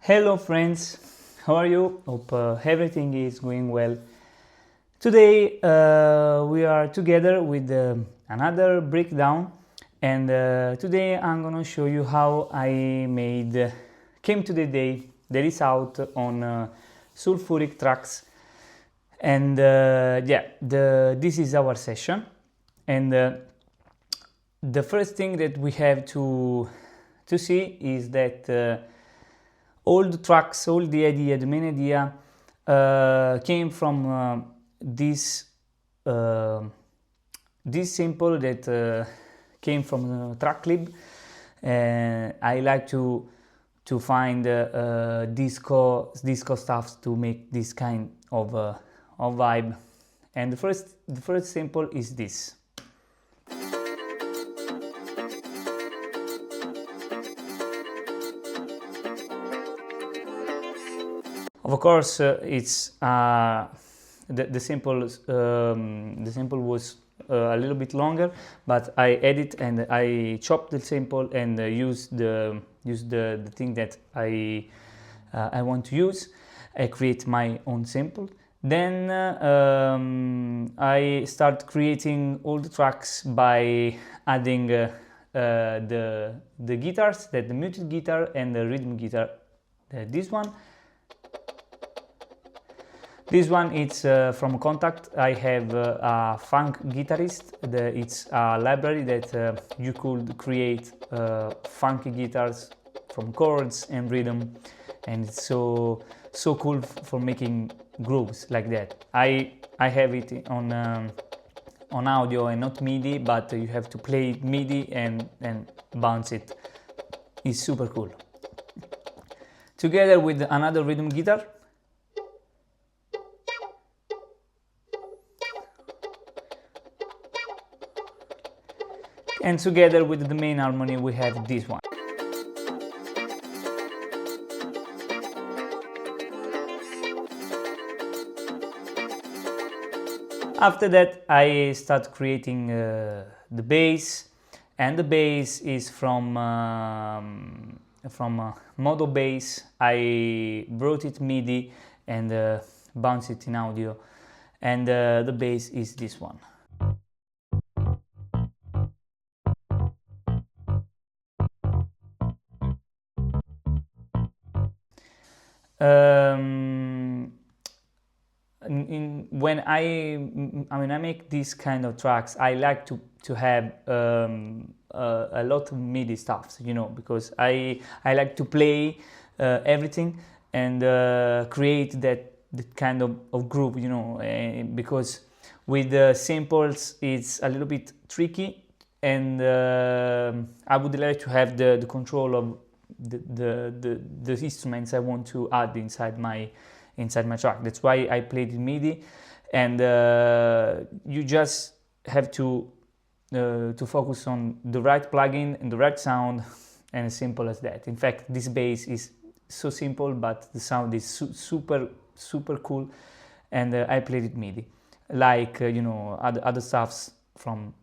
Hello friends, how are you? Hope everything is going well. Today we are together with another breakdown, and today I'm gonna show you how I made Came to the Day that is out on Sulfuric Tracks. And this is our session, and the first thing that we have to see is that all the tracks, all the idea, the main idea came from this uh, this sample that came from Tracklib. I like to find disco stuff to make this kind of vibe. And the first sample is this. Of course, it's the sample was a little bit longer, but I edit and I chopped the sample and use the thing that I want to use. I create my own sample. Then I start creating all the tracks by adding the guitars, the muted guitar and the rhythm guitar. This one. This one is from Kontakt. I have a funk guitarist. It's a library that you could create funky guitars from chords and rhythm, and it's so cool for making grooves like that. I have it on audio and not MIDI, but you have to play MIDI and bounce it. It's super cool. Together with another rhythm guitar. And together with the main harmony we have this one. After that I start creating the bass, and the bass is from Modo Bass. I brought it MIDI and bounced it in audio, and the bass is this one. When I make these kind of tracks, I like to have a lot of MIDI stuff, because I like to play everything and create that kind of groove, because with the samples it's a little bit tricky, and I would like to have the control of the instruments I want to add inside my track. That's why I played in MIDI, and you just have to focus on the right plugin and the right sound, and as simple as that. In fact, this bass is so simple, but the sound is super cool, and I played it MIDI, like other stuffs from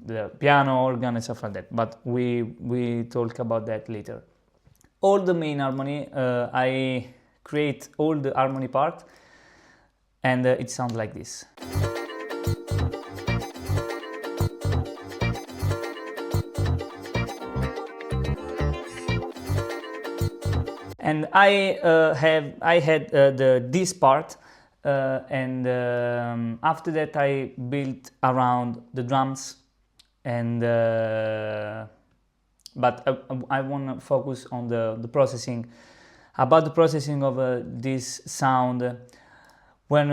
the piano, organ and stuff like that, but we talk about that later. All the main harmony, I create all the harmony part, and it sounds like this. And I had this part, and after that I built around the drums, and but I want to focus on the processing. About the processing of this sound, when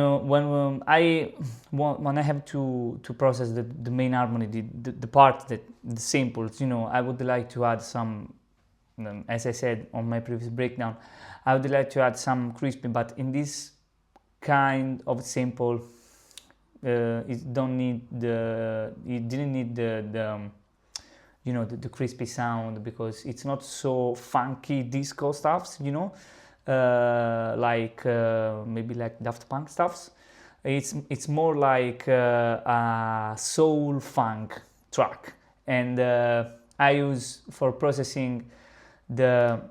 I have to process the main harmony, the part that the samples, I would like to add some, as I said on my previous breakdown, I would like to add some crispy, but in this kind of sample it didn't need the crispy sound, because it's not so funky disco stuffs, maybe like Daft Punk stuffs. It's more like a soul funk track, and I use for processing the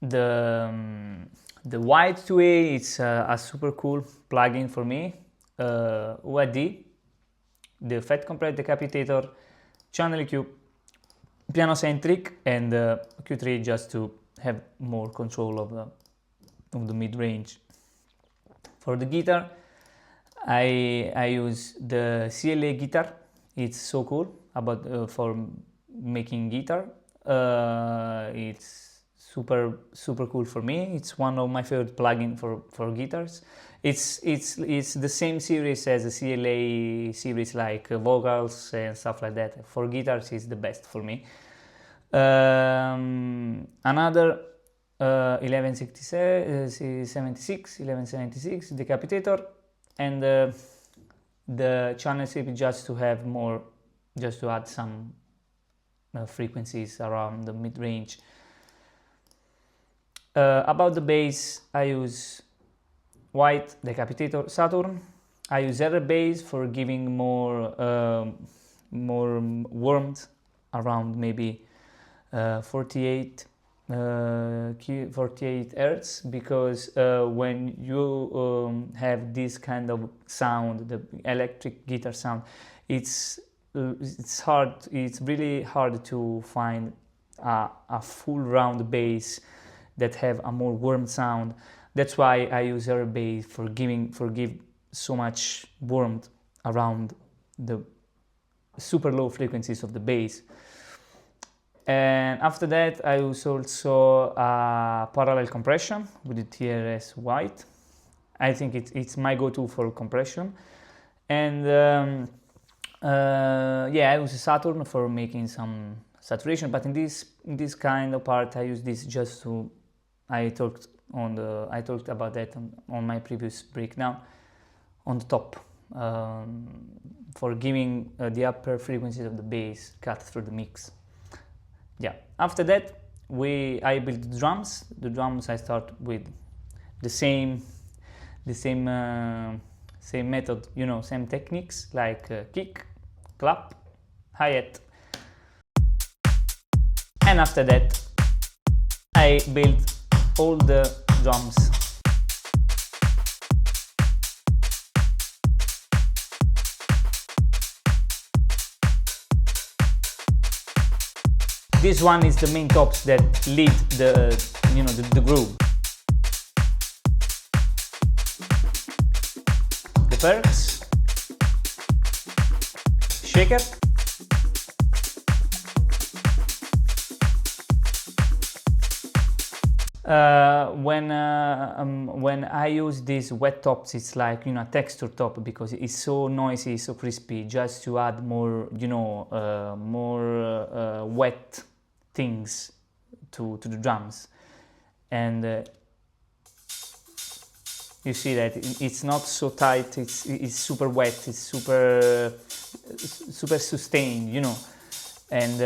the White 2A, it's a super cool plugin for me. UAD, the Fat Compressor Decapitator, Channel EQ, Piano Centric, and Q3 just to have more control of the mid-range. For the guitar, I use the CLA guitar. It's so cool about for making guitar. It's super cool for me. It's one of my favorite plugins for guitars. It's the same series as the CLA series, like vocals and stuff like that. For guitars, it's the best for me. Another 1176 Decapitator, and the channel strip just to have more, just to add some frequencies around the mid-range. About the bass, I use White Decapitator Saturn. I use other bass for giving more warmth around maybe 48 Hertz, because when you have this kind of sound, the electric guitar sound, it's really hard to find a full round bass that have a more warm sound. That's why I use air bass for give so much warmth around the super low frequencies of the bass. And after that, I use also parallel compression with the TRS White. I think it's my go-to for compression. And yeah, I use Saturn for making some saturation, but in this kind of part, I use this just to. I talked about that on my previous breakdown on the top, for giving the upper frequencies of the bass cut through the mix. Yeah. After that, I build the drums. The drums I start with the same method, same techniques, like kick, clap, hi-hat. And after that, I build all the drums. This one is the main tops that lead the groove. The perks, shaker, when I use these wet tops, it's like a texture top, because it's so noisy, so crispy, just to add more more wet things to the drums. And you see that it's not so tight, it's super wet, it's super sustained, and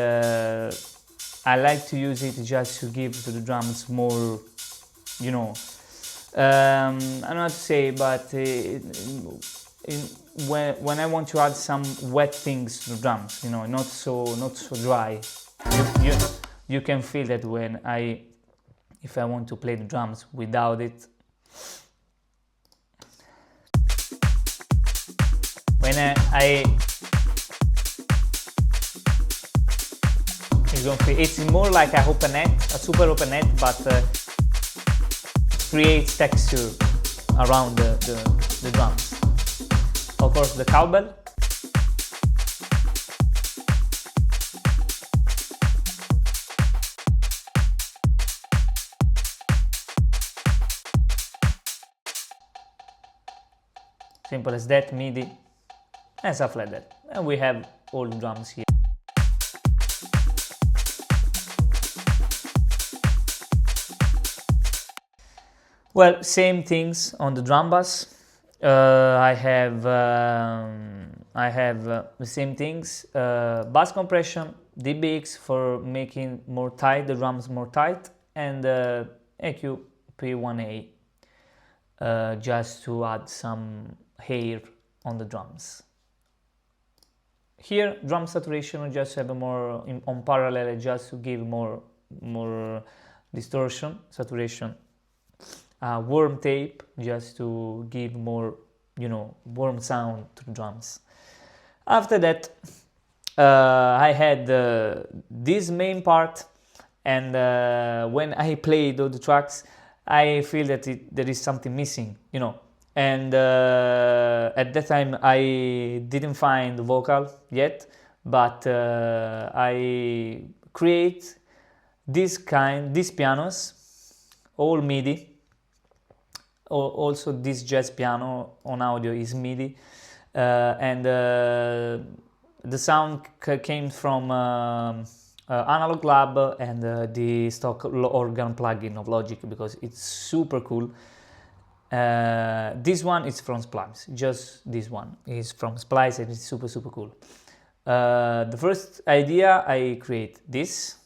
I like to use it just to give to the drums more, I don't know how to say, but when I want to add some wet things to the drums, not so dry, you can feel that if I want to play the drums without it. When it's more like a super open net, but creates texture around the drums. Of course, the cowbell. Simple as that, MIDI, and stuff like that. And we have all the drums here. Well, same things on the drum bass. I have the same things. Bass compression, DBX for making more tight, the drums more tight, and EQ P1A just to add some hair on the drums. Here, drum saturation, just have more on parallel, just to give more distortion, saturation, warm tape, just to give more, warm sound to the drums. After that, I had this main part, and when I played all the tracks, I feel that there is something missing, and at that time I didn't find the vocal yet, but I create these pianos, all MIDI. Also this jazz piano on audio is MIDI, and the sound came from Analog Lab and the stock organ plugin of Logic, because it's super cool. This one is from Splice, just this one is from Splice, and it's super cool. The first idea, I create this.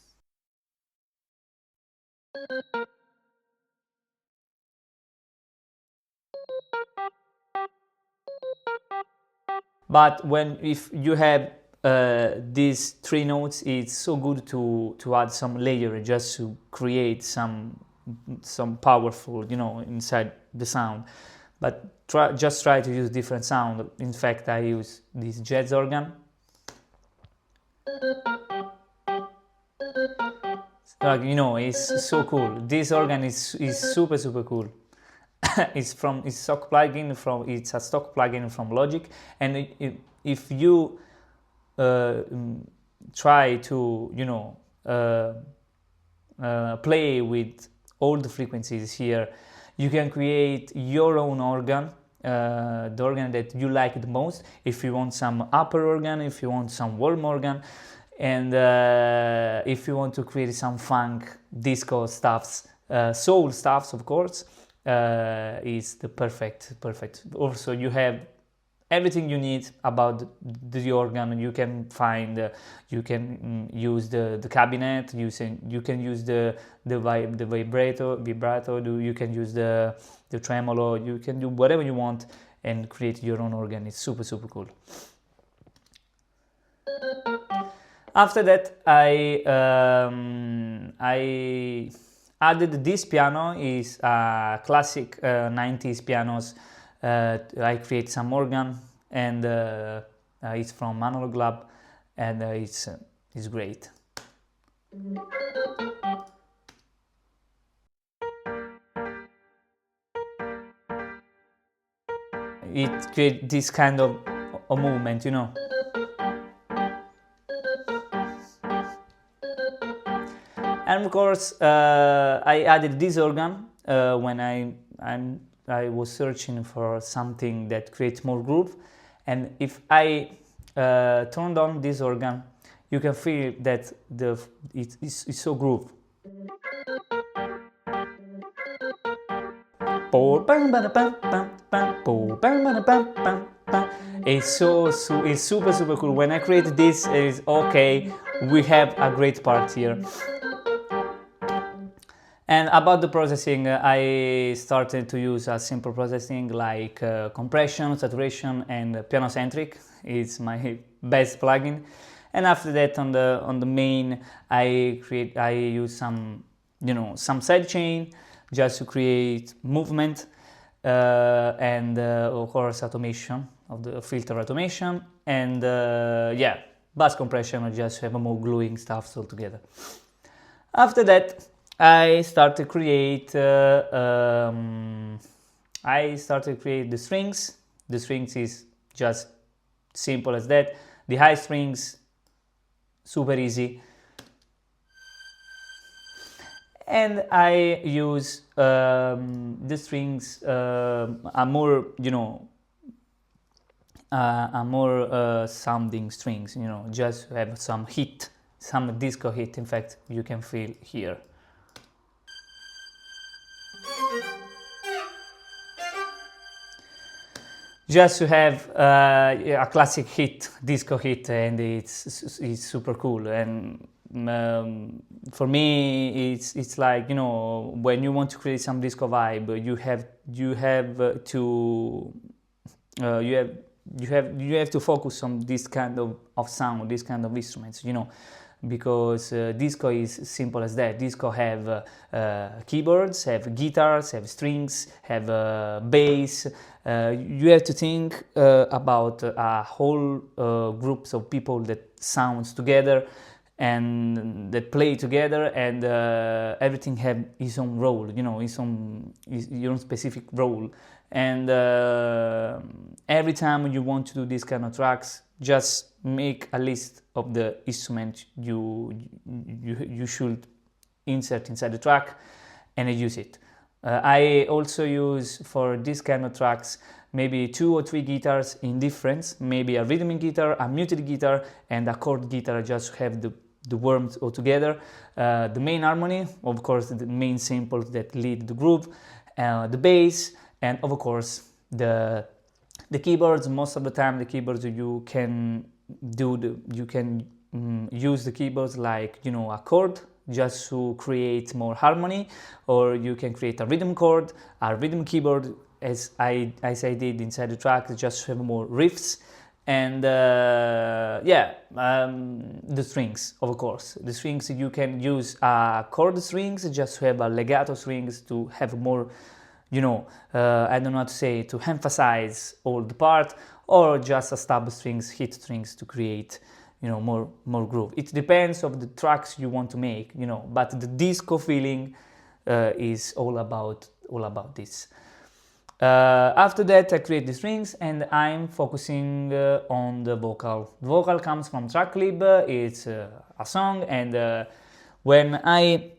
But if you have these three notes, it's so good to add some layer, just to create some powerful, inside the sound. But just try to use different sound. In fact, I use this jazz organ. It's so cool. This organ is super cool. It's a stock plugin from Logic, and if you try to play with all the frequencies here, you can create your own organ, the organ that you like the most. If you want some upper organ, if you want some warm organ, and if you want to create some funk, disco stuffs, soul stuffs, of course, is the perfect. Also, you have everything you need about the organ. You can find, you can use the cabinet. You can use the vibrato. You can use the tremolo. You can do whatever you want and create your own organ. It's super cool. After that, I added this piano. Is a classic 90s pianos. I create some organ, and it's from Analog Lab, and it's great. It creates this kind of a movement, And of course, I added this organ when I was searching for something that creates more groove, and if I turned on this organ, you can feel that it's so groove. It's super cool. When I create this, is okay. We have a great part here. And about the processing, I started to use a simple processing like compression, saturation, and pianocentric. It's my best plugin. And after that, on the main, I use some sidechain just to create movement, and of course automation of the filter automation, and bass compression, just to have a more gluing stuff all together. After that, I started to create the strings. The strings is just simple as that. The high strings, super easy. And I use the strings are more, sounding strings, just to have some hit, some disco hit. In fact, you can feel here. Just to have a classic hit, disco hit, and it's super cool. And for me, it's like, when you want to create some disco vibe, you have to focus on this kind of sound, this kind of instruments. because disco is simple as that. Disco have keyboards, have guitars, have strings, have bass. You have to think about a whole groups of people that sounds together and that play together, and everything have his own role, you know, your own specific role. And every time you want to do this kind of tracks, just make a list of the instruments you should insert inside the track and use it. I also use for this kind of tracks maybe 2 or 3 guitars in difference, maybe a rhythmic guitar, a muted guitar, and a chord guitar, just have the warmth all together. The main harmony, of course, the main samples that lead the groove, the bass, and of course the keyboards. Most of the time the keyboards you can use the keyboards like, you know, a chord just to create more harmony, or you can create a rhythm chord, a rhythm keyboard, as I did inside the track, just to have more riffs. And the strings, of course. The strings, you can use chord strings just to have a legato strings to have more, you know, I don't know how to say, to emphasize all the part, or just a stub strings, hit strings to create, you know, more groove. It depends of the tracks you want to make, you know, but the disco feeling is all about this. After that, I create the strings and I'm focusing on the vocal. The vocal comes from Tracklib. It's a song, and when I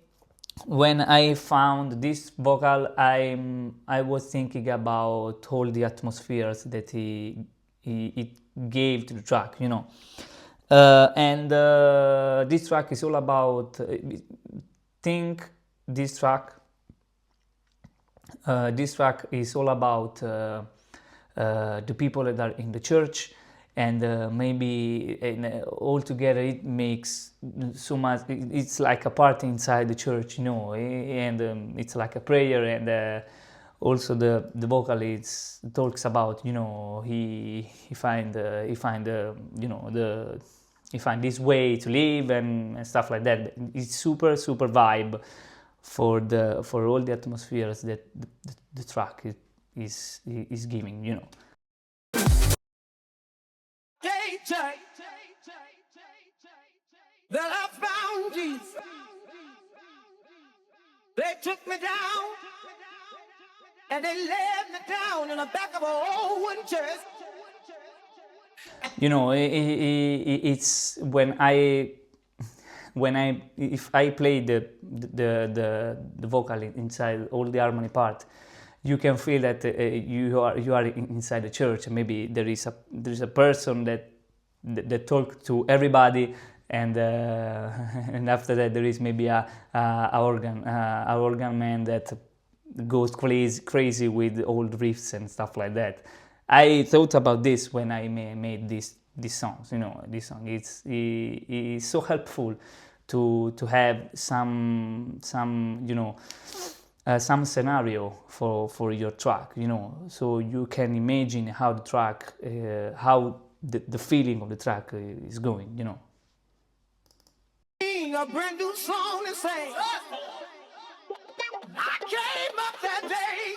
found this vocal, I was thinking about all the atmospheres that it gave to the track, you know. This track is all about this track is all about the people that are in the church, and maybe all together it makes so much. It's like a party inside the church, you know, and it's like a prayer, and also the vocal talks about, you know, he find this way to live and stuff like that. It's super vibe for all the atmospheres that the track is giving, you know. That I found Jesus. They took me down and they laid me down in the back of an old wooden church. You know, it's if I play the vocal inside all the harmony part, you can feel that you are inside the church. Maybe there is a person that talk to everybody, and and after that there is maybe a organ man that goes crazy with old riffs and stuff like that. I thought about this when I made these songs. You know, this song it's so helpful to have some you know some scenario for your track, you know, so you can imagine how the track how the feeling of the track is going, you know. A brand new song to sing. I came up that day.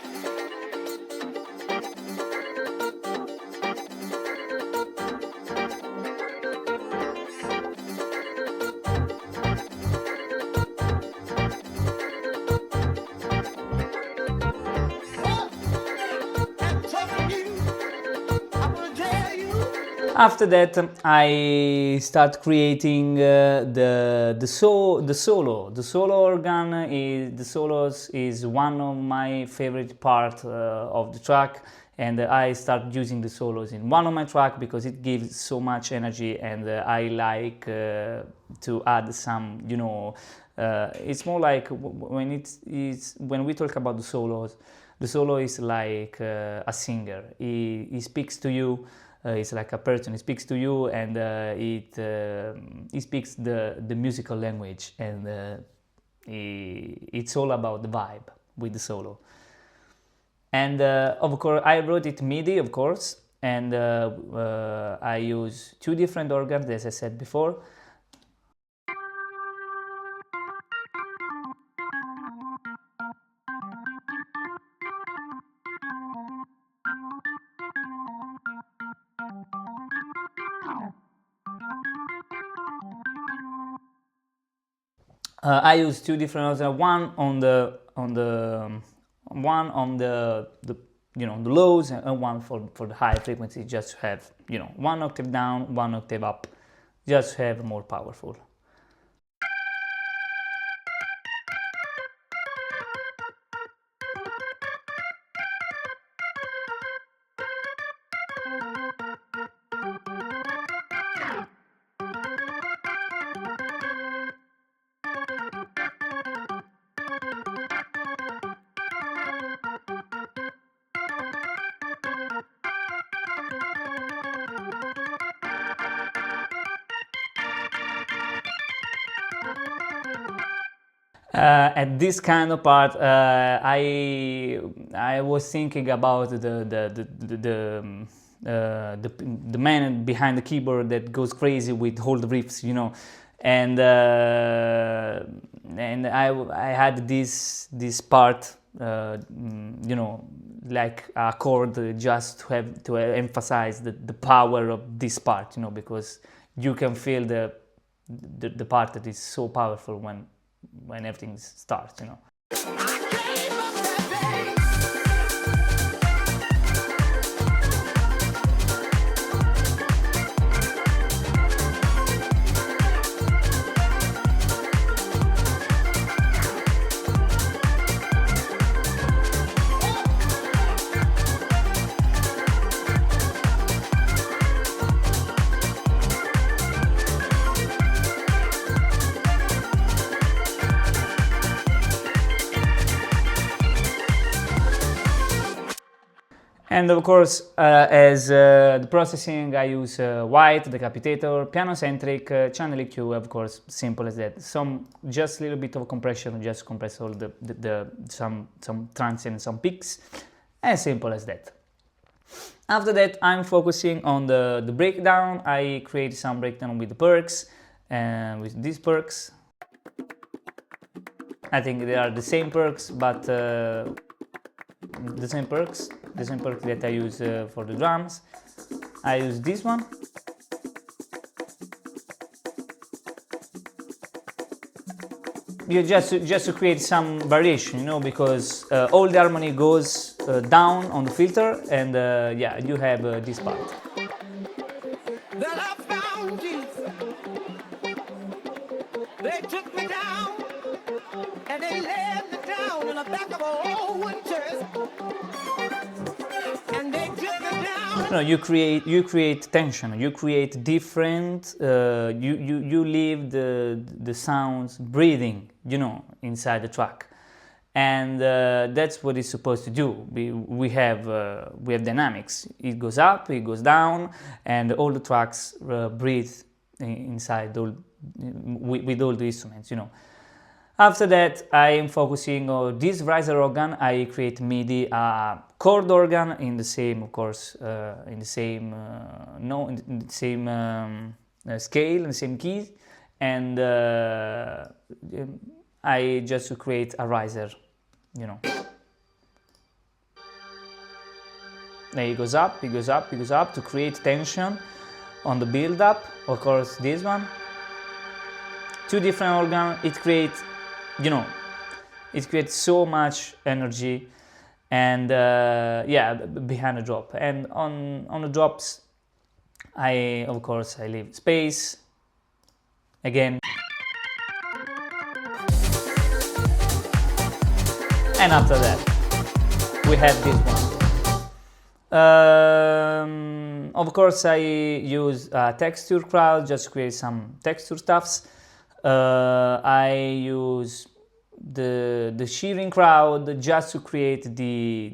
After that, I start creating the solo. The solo organ the solos is one of my favorite part of the track, and I start using the solos in one of my track because it gives so much energy, and I like to add some, you know, it's more like when when we talk about the solos, the solo is like a singer. He speaks to you. It's like a person. He speaks to you, and he speaks the musical language, and it's all about the vibe with the solo. And of course, I wrote it MIDI, of course, and I use two different organs, as I said before. I use two different notes, one on the you know, the lows, and one for the high frequency, just to have, you know, one octave down, one octave up, just to have more powerful. At this kind of part, I was thinking about the man behind the keyboard that goes crazy with all the riffs, you know, and I had this part, you know, like a chord, just to have to emphasize the power of this part, you know, because you can feel the part that is so powerful when everything starts, you know. And of course, as the processing, I use white, decapitator, piano centric, channel EQ, of course, simple as that. Just a little bit of compression, just compress all some transient, some peaks, as simple as that. After that, I'm focusing on the breakdown. I create some breakdown with the perks, and with these perks. I think they are the same perks, but the same perks that I use for the drums. I use this one. You just to create some variation, you know, because all the harmony goes down on the filter, and yeah, you have this part. That I found Jesus. They took me down, and they laid me down in the back of a old wooden church. And they took me down. No, you create tension. You create different. You leave the sounds breathing, you know, inside the track, and that's what it's supposed to do. We have dynamics. It goes up, it goes down, and all the tracks breathe inside with all the instruments, you know. After that, I am focusing on this riser organ. I create MIDI chord organ in the same, of course, in the same scale, in the same keys, and I just create a riser, you know. Then it goes up, it goes up, it goes up to create tension on the build up. Of course, this one. Two different organs. It creates, you know, it creates so much energy, and yeah, behind the drop. And on the drops, of course I leave space again, and after that we have this one. Of course I use texture crowd just to create some texture stuffs. I use the shearing crowd just to create the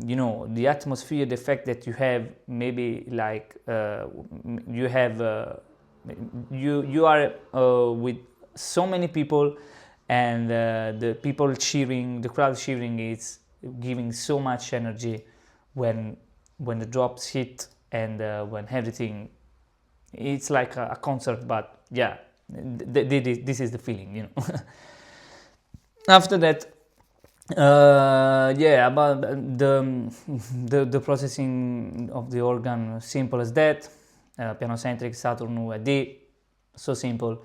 you know, the atmosphere, the effect that you have, maybe like you have you are with so many people, and the people cheering, the crowd cheering, is giving so much energy when the drops hit, and when everything, it's like a concert, but yeah, this is the feeling, you know. After that, yeah, about the processing of the organ, simple as that. Piano centric, Saturn UAD, so simple.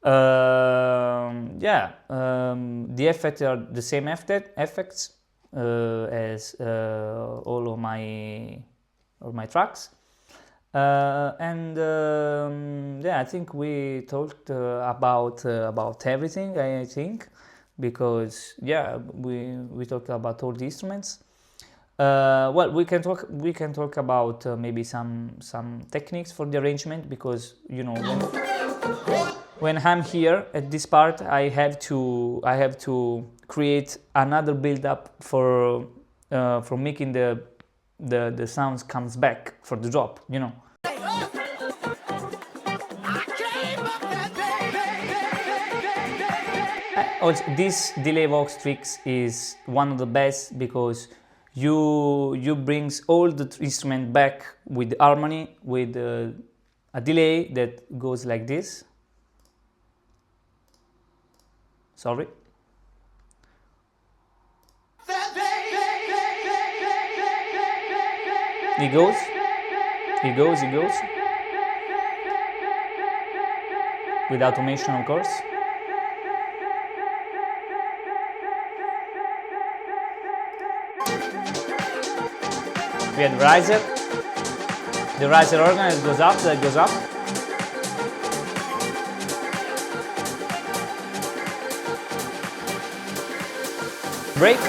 The effects are the same effects as all of my tracks. I think we talked about everything, I think, because we talked about all the instruments. Well, we can talk about maybe some techniques for the arrangement, because when I'm here at this part, I have to create another build-up for making the sounds comes back for the drop, Also, this delay Vox tricks is one of the best, because you brings all the instrument back with the harmony, with a delay that goes like this. Sorry. He goes. With automation, of course. We had riser. The riser organ that goes up, Break.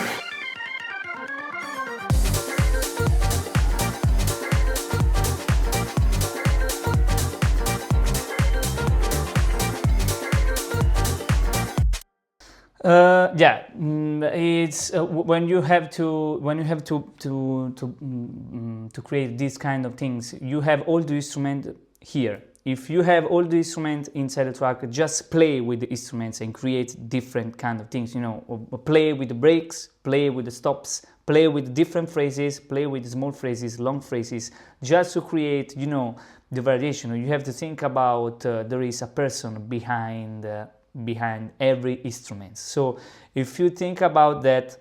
It's when you have to create these kind of things, you have all the instrument here. If you have all the instruments inside the track, just play with the instruments and create different kind of things, play with the breaks, play with the stops, play with different phrases, play with small phrases, long phrases, just to create, the variation. You have to think about there is a person behind every instrument. So if you think about that,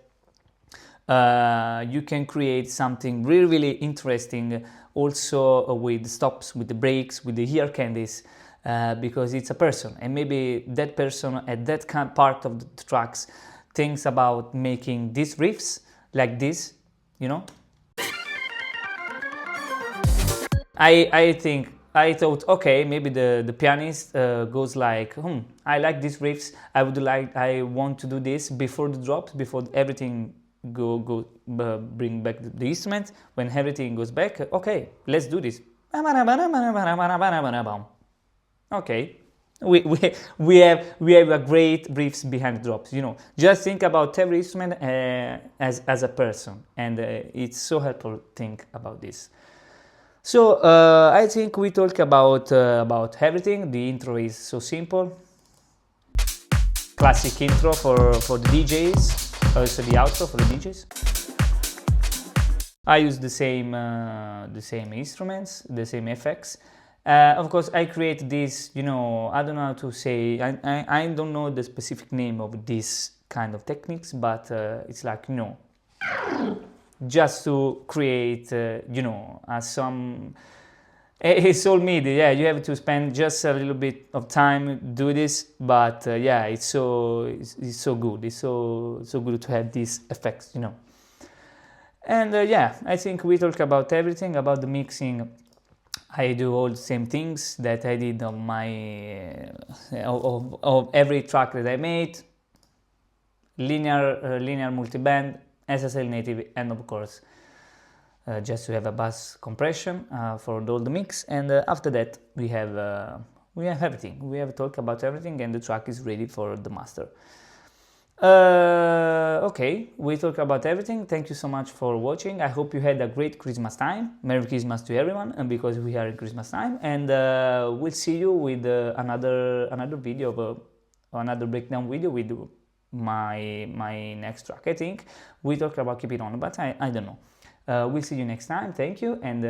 you can create something really, really interesting, also with the stops, with the breaks, with the ear candies, because it's a person, and maybe that person at that part of the tracks thinks about making these riffs like this, I thought, okay, maybe the pianist goes like, I like these riffs, I want to do this before the drops, before everything bring back the instrument. When everything goes back, okay, let's do this. Okay, we have a great riffs behind the drops. Just think about every instrument as a person, and it's so helpful to think about this. So I think we talk about everything. The intro is so simple, classic intro for the DJs, also the outro for the DJs. I use the same instruments, the same effects. Of course, I create this. I don't know how to say. I don't know the specific name of this kind of techniques, but it's like just to create, some. It's all MIDI. Yeah, you have to spend just a little bit of time do this, but it's so good. It's so good to have these effects, And I think we talk about everything about the mixing. I do all the same things that I did on my of every track that I made. Linear multiband, SSL native, and of course just to have a bass compression for all the mix. And after that we have everything. We have talked about everything, and the track is ready for the master. Okay, we talked about everything. Thank you so much for watching. I hope you had a great Christmas time. Merry Christmas to everyone, and because we are in Christmas time. And we'll see you with another video, another breakdown video with my next track. I think we talked about Keep It On, but I don't know. We'll see you next time. Thank you, and